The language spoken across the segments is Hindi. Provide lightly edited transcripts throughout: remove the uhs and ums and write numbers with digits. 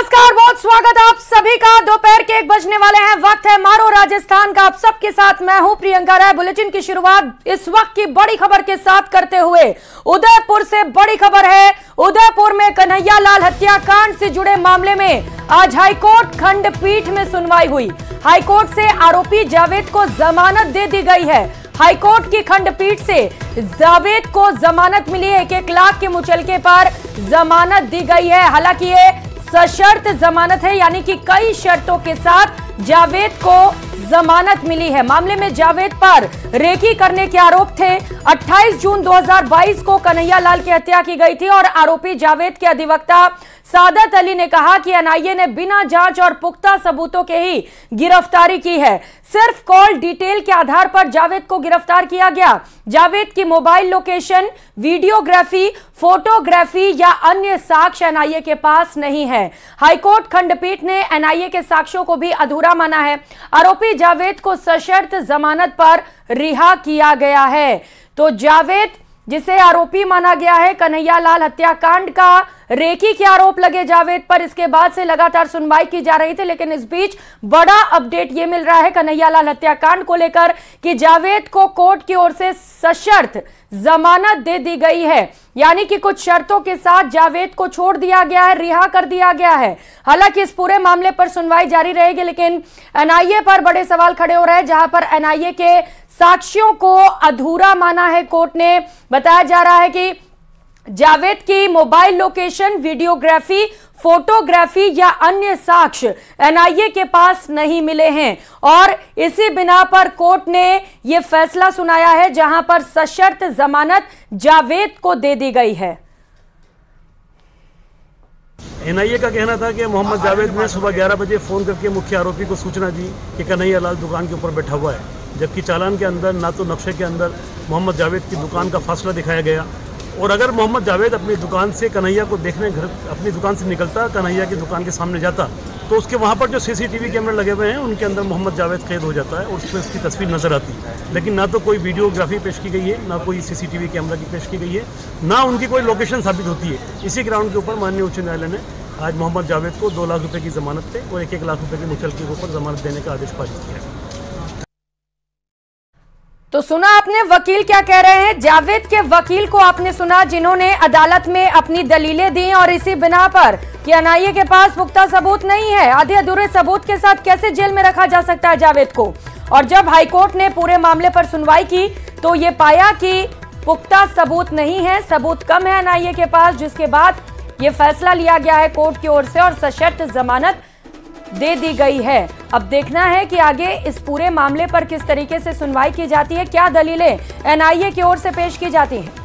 नमस्कार, बहुत स्वागत आप सभी का। दोपहर के 1 बजने वाले हैं, वक्त है मारो राजस्थान का। आप सबके साथ मैं हूं प्रियंका राय। बुलेटिन की शुरुआत इस वक्त की बड़ी खबर के साथ करते हुए उदयपुर से बड़ी खबर है। उदयपुर में कन्हैया लाल हत्याकांड से जुड़े मामले में आज हाईकोर्ट खंडपीठ में सुनवाई हुई। हाईकोर्ट से आरोपी जावेद को जमानत दे दी गई है। हाईकोर्ट की खंडपीठ से जावेद को जमानत मिली है। 1 लाख के मुचलके पर जमानत दी गई है। हालांकि ये सशर्त जमानत है, यानी कि कई शर्तों के साथ जावेद को जमानत मिली है। मामले में जावेद पर रेकी करने के आरोप थे। 28 जून 2022 को कन्हैया लाल की हत्या की गई थी और आरोपी जावेद के अधिवक्ता सादत अली ने कहा कि एनआईए ने बिना जांच और पुख्ता सबूतों के ही गिरफ्तारी की है। सिर्फ कॉल डिटेल के आधार पर जावेद को गिरफ्तार किया गया। जावेद की मोबाइल लोकेशन, वीडियोग्राफी, फोटोग्राफी या अन्य साक्ष्य एनआईए के पास नहीं है। हाईकोर्ट खंडपीठ ने एनआईए के साक्ष्यों को भी अधूरा माना है। आरोपी जावेद को सशर्त जमानत पर रिहा किया गया है। तो जावेद, जिसे आरोपी माना गया है कन्हैया लाल हत्याकांड का, रेकी के आरोप लगे जावेद पर। इसके बाद से लगातार सुनवाई की जा रही थी, लेकिन इस बीच बड़ा अपडेट ये मिल रहा है कन्हैया लाल हत्याकांड को लेकर कि जावेद को कोर्ट की ओर से सशर्त जमानत दे दी गई है। यानी कि कुछ शर्तों के साथ जावेद को छोड़ दिया गया है, रिहा कर दिया गया है। हालांकि इस पूरे मामले पर सुनवाई जारी रहेगी, लेकिन एनआईए पर बड़े सवाल खड़े हो रहे हैं, जहां पर एनआईए के साक्ष्यों को अधूरा माना है कोर्ट ने। बताया जा रहा है कि जावेद की मोबाइल लोकेशन, वीडियोग्राफी, फोटोग्राफी या अन्य साक्ष्य एनआईए के पास नहीं मिले हैं और इसी बिना पर कोर्ट ने यह फैसला सुनाया है, जहां पर सशर्त जमानत जावेद को दे दी गई है। एनआईए का कहना था कि मोहम्मद जावेद ने सुबह 11 बजे फ़ोन करके मुख्य आरोपी को सूचना दी कि कन्हैया लाल दुकान के ऊपर बैठा हुआ है, जबकि चालान के अंदर ना तो नक्शे के अंदर मोहम्मद जावेद की दुकान का फासला दिखाया गया। और अगर मोहम्मद जावेद अपनी दुकान से कन्हैया को देखने घर अपनी दुकान से निकलता, कन्हैया की दुकान के सामने जाता, तो उसके वहाँ पर जो सीसीटीवी कैमरे लगे हुए हैं उनके अंदर मोहम्मद जावेद कैद हो जाता है और उसमें उसकी तस्वीर नजर आती है। लेकिन ना तो कोई वीडियोग्राफी पेश की गई है, ना कोई सीसीटीवी कैमरा की पेश की गई है, ना उनकी कोई लोकेशन साबित होती है। इसी ग्राउंड के ऊपर माननीय उच्च न्यायालय ने आज मोहम्मद जावेद को 2 लाख रुपये की जमानत पे और 1-1 लाख रुपये के मुचलके के ऊपर जमानत देने का आदेश पारित किया है। तो सुना आपने वकील क्या कह रहे हैं। जावेद के वकील को आपने सुना, जिन्होंने अदालत में अपनी दलीलें दी और इसी बिना पर कि एनआईए के पास पुख्ता सबूत नहीं है, आधे अधूरे सबूत के साथ कैसे जेल में रखा जा सकता है जावेद को। और जब हाईकोर्ट ने पूरे मामले पर सुनवाई की तो ये पाया कि पुख्ता सबूत नहीं है, सबूत कम है एनआईए के पास, जिसके बाद ये फैसला लिया गया है कोर्ट की ओर से और सशर्त जमानत दे दी गई है। अब देखना है कि आगे इस पूरे मामले पर किस तरीके से सुनवाई की जाती है, क्या दलीलें एनआईए की ओर से पेश की जाती हैं।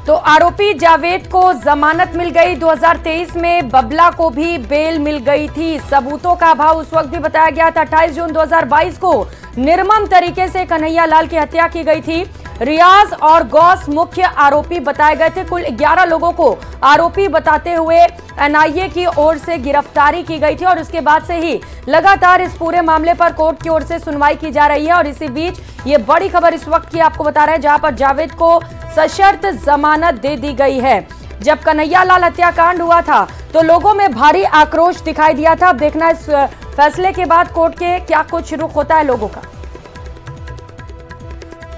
तो आरोपी जावेद को जमानत मिल गई। 2023 में बबला को भी बेल मिल गई थी। सबूतों का अभाव उस वक्त भी बताया गया था। 28 जून 2022 को निर्मम तरीके से कन्हैया लाल की हत्या की गई थी। रियाज और गौस मुख्य आरोपी बताए गए थे। कुल 11 लोगों को आरोपी बताते हुए एनआईए की ओर से गिरफ्तारी की गई थी और उसके बाद से ही लगातार इस पूरे मामले पर कोर्ट की ओर से सुनवाई की जा रही है। और इसी बीच ये बड़ी खबर इस वक्त की आपको बता रहे हैं, जहां पर जावेद को सशर्त जमानत दे दी गई है। जब कन्हैया लाल हत्याकांड हुआ था तो लोगों में भारी आक्रोश दिखाई दिया था। अब देखना इस फैसले के बाद कोर्ट के क्या कुछ रुख होता है लोगों का।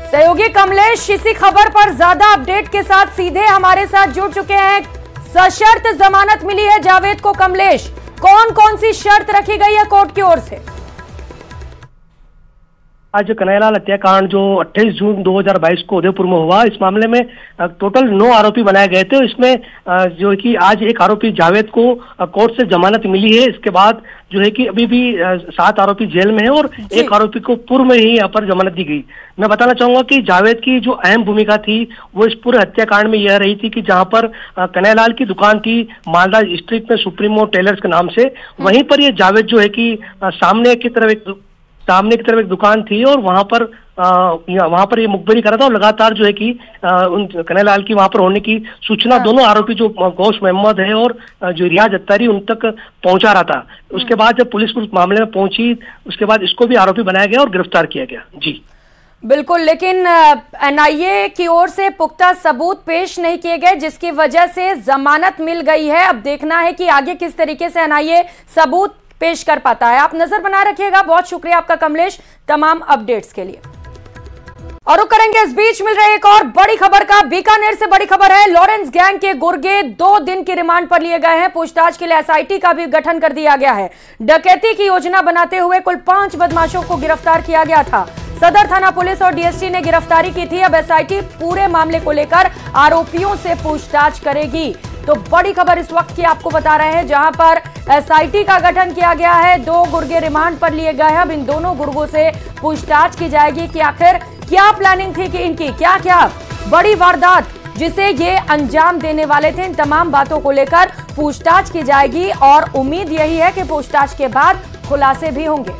सहयोगी कमलेश इसी खबर पर ज्यादा अपडेट के साथ सीधे हमारे साथ जुड़ चुके हैं। सशर्त जमानत मिली है जावेद को। कमलेश, कौन कौन सी शर्त रखी गई है कोर्ट की ओर से? आज जो कन्हैया लाल हत्याकांड जो 28 जून 2022 को उदयपुर में हुआ, इस मामले में टोटल 9 आरोपी बनाए गए थे। इसमें जो है कि आज एक आरोपी जावेद को कोर्ट से जमानत मिली है। इसके बाद जो है कि अभी भी 7 आरोपी जेल में है और एक आरोपी को पूर्व में ही यहाँ पर जमानत दी गई। मैं बताना चाहूंगा कि जावेद की जो अहम भूमिका थी वो इस पूरे हत्याकांड में यह रही थी कि जहां पर कन्हैया लाल की दुकान थी मालदा स्ट्रीट में सुप्रीमो टेलर्स के नाम से, वहीं पर ये जावेद जो है कि सामने की तरफ एक दुकान थी और वहां पर ये मुखबिरी कर रहा था और लगातार जो है कि उन कन्हैया लाल की वहां पर होने की सूचना दोनों आरोपी जो गौस मोहम्मद है और जो रियाज अत्तारी उन तक पहुंचा रहा था। उसके बाद जब पुलिस उस मामले में पहुंची, उसके बाद इसको भी आरोपी बनाया गया और गिरफ्तार किया गया। जी बिल्कुल, लेकिन एनआईए की ओर से पुख्ता सबूत पेश नहीं किए गए, जिसकी वजह से जमानत मिल गई है। अब देखना है कि आगे किस तरीके से एनआईए सबूत पेश कर पाता है। आप नजर बना रखिएगा। बहुत शुक्रिया आपका कमलेश, तमाम अपडेट्स के लिए। और रुक करेंगे इस बीच मिल रही एक और बड़ी खबर का। बीकानेर से बड़ी खबर है। लॉरेंस गैंग के गुर्गे 2 दिन की रिमांड पर लिए गए हैं। पूछताछ के लिए एसआईटी का भी गठन कर दिया गया है। डकैती की योजना बनाते हुए कुल 5 बदमाशों को गिरफ्तार किया गया था। सदर थाना पुलिस और डीएसटी ने गिरफ्तारी की थी। अब एसआईटी पूरे मामले को लेकर आरोपियों से पूछताछ करेगी। तो बड़ी खबर इस वक्त की आपको बता रहे हैं, जहां पर एसआईटी का गठन किया गया है। 2 गुर्गे रिमांड पर लिए गए हैं। अब इन दोनों गुर्गों से पूछताछ की जाएगी कि आखिर क्या प्लानिंग थी कि इनकी क्या क्या बड़ी वारदात जिसे ये अंजाम देने वाले थे। इन तमाम बातों को लेकर पूछताछ की जाएगी और उम्मीद यही है कि पूछताछ के बाद खुलासे भी होंगे।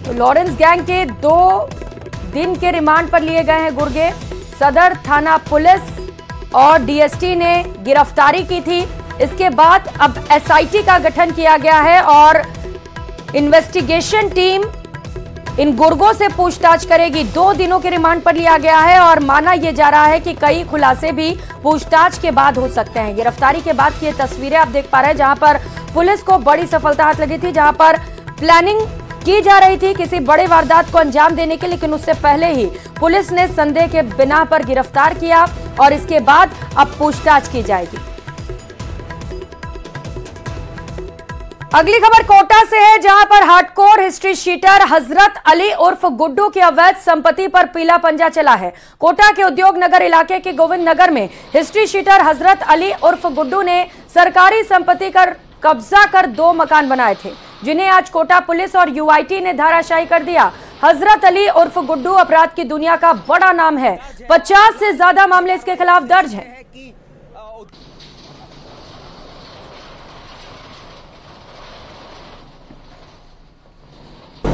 तो लॉरेंस गैंग के 2 दिन के रिमांड पर लिए गए हैं गुर्गे। सदर थाना पुलिस और डीएसटी ने गिरफ्तारी की थी। इसके बाद अब एसआईटी का गठन किया गया है और इन्वेस्टिगेशन टीम इन गुर्गों से पूछताछ करेगी। 2 दिनों के रिमांड पर लिया गया है और माना यह जा रहा है कि कई खुलासे भी पूछताछ के बाद हो सकते हैं। गिरफ्तारी के बाद की ये तस्वीरें आप देख पा रहे हैं, जहां पर पुलिस को बड़ी सफलता हाथ लगी थी, जहां पर प्लानिंग की जा रही थी किसी बड़े वारदात को अंजाम देने के, लेकिन उससे पहले ही पुलिस ने संदेह के बिना पर गिरफ्तार किया और इसके बाद अब पूछताछ की जाएगी। अगली खबर कोटा से है, जहां पर हार्डकोर हिस्ट्री शीटर हजरत अली उर्फ गुड्डू की अवैध संपत्ति पर पीला पंजा चला है। कोटा के उद्योग नगर इलाके के गोविंद नगर में हिस्ट्री शीटर हजरत अली उर्फ गुड्डू ने सरकारी संपत्ति पर कब्जा कर 2 मकान बनाए थे, जिन्हें आज कोटा पुलिस और यूआईटी ने धाराशायी कर दिया। हजरत अली उर्फ गुड्डू अपराध की दुनिया का बड़ा नाम है। 50 से ज्यादा मामले इसके खिलाफ दर्ज हैं।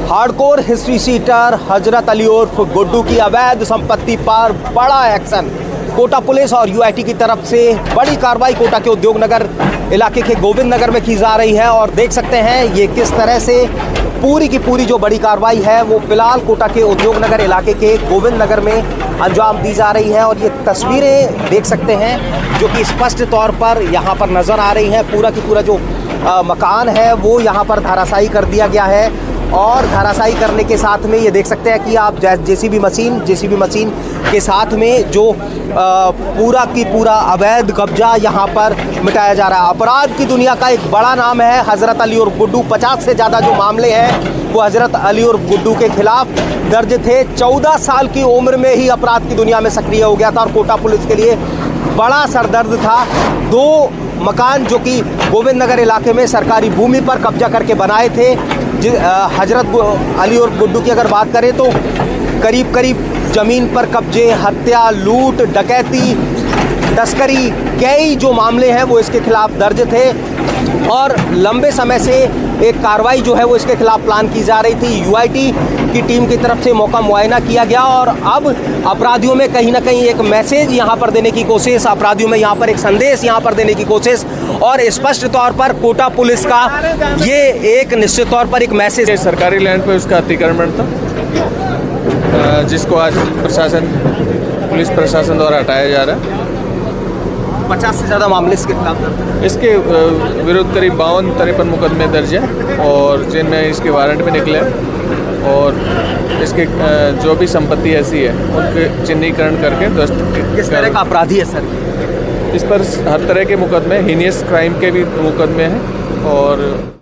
हार्डकोर हिस्ट्री शीटर हजरत अली उर्फ गुड्डू की अवैध संपत्ति पर बड़ा एक्शन। कोटा पुलिस और यूआईटी की तरफ से बड़ी कार्रवाई कोटा के उद्योग नगर इलाके के गोविंद नगर में की जा रही है और देख सकते हैं ये किस तरह से पूरी की पूरी जो बड़ी कार्रवाई है वो फिलहाल कोटा के उद्योग नगर इलाके के गोविंद नगर में अंजाम दी जा रही है। और ये तस्वीरें देख सकते हैं जो कि स्पष्ट तौर पर यहाँ पर नज़र आ रही हैं। पूरा की पूरा जो मकान है वो यहाँ पर धाराशायी कर दिया गया है और धाराशायी करने के साथ में ये देख सकते हैं कि आप जेसीबी मशीन के साथ में जो पूरा की पूरा अवैध कब्जा यहाँ पर मिटाया जा रहा है। अपराध की दुनिया का एक बड़ा नाम है हजरत अली उर्फ गुड्डू। 50 से ज़्यादा जो मामले हैं वो हजरत अली उर्फ गुड्डू के खिलाफ दर्ज थे। 14 साल की उम्र में ही अपराध की दुनिया में सक्रिय हो गया था और कोटा पुलिस के लिए बड़ा सरदर्द था। 2 मकान जो कि गोविंद नगर इलाके में सरकारी भूमि पर कब्जा करके बनाए थे। हजरत अली उर्फ गुड्डू की अगर बात करें तो करीब करीब ज़मीन पर कब्जे, हत्या, लूट, डकैती, तस्करी, कई जो मामले हैं वो इसके खिलाफ दर्ज थे और लंबे समय से एक कार्रवाई जो है वो इसके खिलाफ प्लान की जा रही थी। यूआईटी की टीम की तरफ से मौका मुआयना किया गया और अब अपराधियों में कहीं ना कहीं एक मैसेज यहाँ पर देने की कोशिश, अपराधियों में यहाँ पर एक संदेश यहाँ पर देने की कोशिश और स्पष्ट तौर पर कोटा पुलिस का ये एक निश्चित तौर पर एक मैसेज। सरकारी लैंड पे उसका अतिक्रमण था जिसको आज पुलिस प्रशासन द्वारा हटाया जा रहा है। 50 से ज़्यादा मामले इसके खिलाफ इसके विरुद्ध करीब 52-53 मुकदमे दर्ज हैं और जिनमें इसके वारंट भी निकले और इसके जो भी संपत्ति ऐसी है उनके चिन्हीकरण करके किस तरह का अपराधी है सर? इस पर हर तरह के मुकदमे, हीनियस क्राइम के भी मुकदमे हैं। और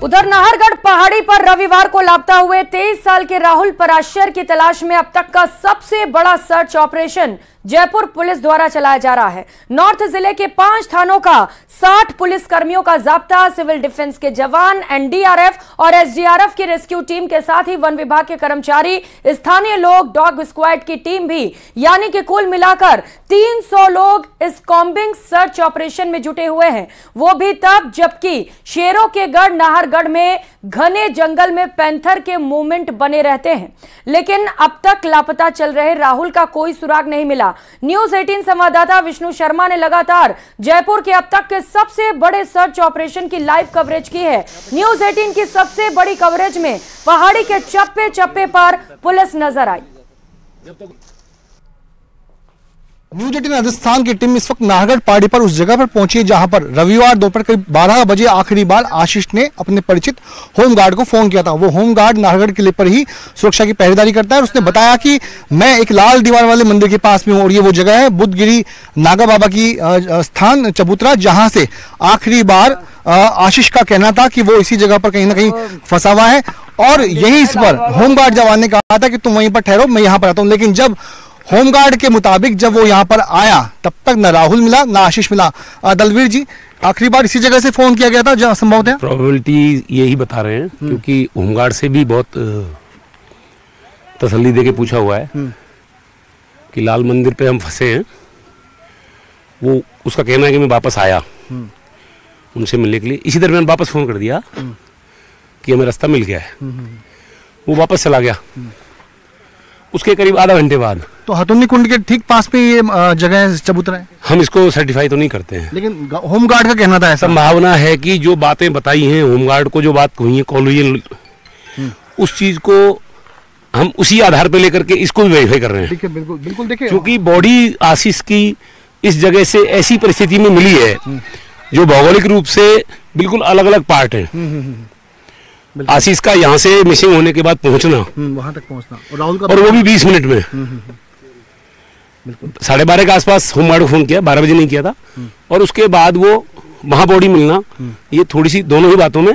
उधर नाहरगढ़ पहाड़ी पर रविवार को लापता हुए 23 साल के राहुल पराशर की तलाश में अब तक का सबसे बड़ा सर्च ऑपरेशन जयपुर पुलिस द्वारा चलाया जा रहा है। नॉर्थ जिले के 5 थानों का 60 पुलिस कर्मियों का जाब्ता, सिविल डिफेंस के जवान, एनडीआरएफ और एसडीआरएफ की रेस्क्यू टीम के साथ ही वन विभाग के कर्मचारी, स्थानीय लोग, डॉग स्क्वाड की टीम भी, यानी कि कुल मिलाकर 300 लोग इस कॉम्बिंग सर्च ऑपरेशन में जुटे हुए हैं। वो भी तब जबकि शेरों के गढ़ नाहरगढ़ में घने जंगल में पैंथर के मूवमेंट बने रहते हैं, लेकिन अब तक लापता चल रहे राहुल का कोई सुराग नहीं मिला। न्यूज 18 संवाददाता विष्णु शर्मा ने लगातार जयपुर के अब तक के सबसे बड़े सर्च ऑपरेशन की लाइव कवरेज की है। न्यूज 18 की सबसे बड़ी कवरेज में पहाड़ी के चप्पे चप्पे पर पुलिस नजर आई। न्यूज 18 राजस्थान की टीम इस वक्त नाहरगढ़ पहाड़ी पर उस जगह पर पहुंची है जहां पर रविवार दोपहर करीब 12 बजे आखिरी बार आशीष ने अपने परिचित होमगार्ड को फोन किया था। वो होमगार्ड नाहरगढ़ किले पर ही सुरक्षा की पहरेदारी करता है और उसने बताया कि मैं एक लाल दीवार वाले मंदिर के पास में हूं और ये वो जगह है बुद्धगिरी नागा बाबा की स्थान चबूतरा, जहां से आखिरी बार आशीष का कहना था कि वो इसी जगह पर कहीं ना कहीं फंसा हुआ है और यही इस पर होमगार्ड जवान ने कहा था कि तुम वहीं पर ठहरो, मैं यहाँ पर आता हूँ। लेकिन जब होमगार्ड के मुताबिक जब वो यहाँ पर आया तब तक न राहुल मिला न आशीष मिला। दलवीर जी, आखिरी बार इसी जगह से फोन किया गया था जहाँ संभव है? प्रोबेबिलिटी यही बता रहे हैं क्योंकि होमगार्ड से भी बहुत तसल्ली देके पूछा हुआ है कि लाल मंदिर पे हम फंसे हैं। वो उसका कहना है कि मैं वापस आया उनसे मिलने के लिए। इसी दरमियान वापस फोन कर दिया कि हमें रास्ता मिल गया है। वो वापस चला गया। उसके करीब आधा घंटे बाद तो हथुन्नी कुंड के ठीक पास पे ये जगह चबूतरा है। हम इसको सर्टिफाई तो नहीं करते हैं, लेकिन होमगार्ड का कहना था ऐसा। संभावना है कि जो बातें बताई हैं होमगार्ड को, जो बात हुई है कॉल हुई है, उस चीज को हम उसी आधार पे लेकर के इसको भी वेरीफाई कर रहे हैं। ठीक है, बिल्कुल बिल्कुल। देखिए, क्योंकि बॉडी आशीष की इस जगह से ऐसी परिस्थिति में मिली है जो भौगोलिक रूप से बिल्कुल अलग अलग पार्ट है। आशीष का यहाँ से मिसिंग होने के बाद पहुंचना, वहां तक पहुंचना, और राहुल का, और वो भी 20 मिनट में। 12:30 के आसपास होमगार्ड को फोन किया, 12 बजे नहीं किया था। और उसके बाद वो वहां बॉडी मिलना, ये थोड़ी सी दोनों ही बातों में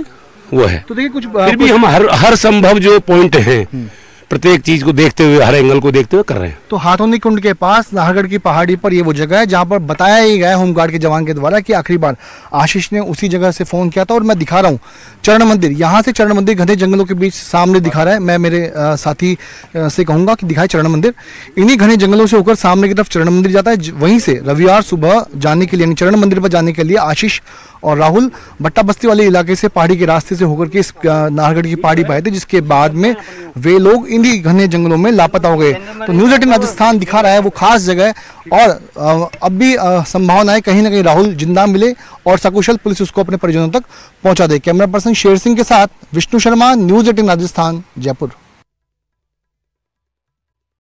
वो है। तो देखिए, कुछ फिर भी हम हर संभव जो पॉइंट हैं प्रत्येक चीज को देखते हुए, हर एंगल को देखते हुए कर रहे हैं। तो हाथोनी कुंड के पास नाहरगढ़ की पहाड़ी पर ये वो जगह है जहां पर बताया ही गया होमगार्ड के जवान के द्वारा कि आखिरी बार आशीष ने उसी जगह से फोन किया था। और मैं दिखा रहा हूँ चरण मंदिर, यहाँ से चरण मंदिर घने जंगलों के बीच सामने दिखा रहा है। मैं मेरे साथी से कहूंगा कि दिखाए चरण मंदिर। इन्हीं घने जंगलों से होकर सामने की तरफ चरण मंदिर जाता है। वहीं से रविवार सुबह जाने के लिए, यानी चरण मंदिर पर जाने के लिए आशीष और राहुल भट्टा बस्ती वाले इलाके से पहाड़ी के रास्ते से होकर के इस नाहरगढ़ की पहाड़ी पर आए थे, जिसके बाद में वे लोग इन्हीं घने जंगलों में लापता हो गए। तो न्यूज 18 राजस्थान दिखा रहा है वो खास जगह, और अब भी संभावना है कहीं ना कहीं राहुल जिंदा मिले और सकुशल पुलिस उसको अपने परिजनों तक पहुंचा दे। कैमरा पर्सन शेर सिंह के साथ विष्णु शर्मा, न्यूज 18 राजस्थान, जयपुर।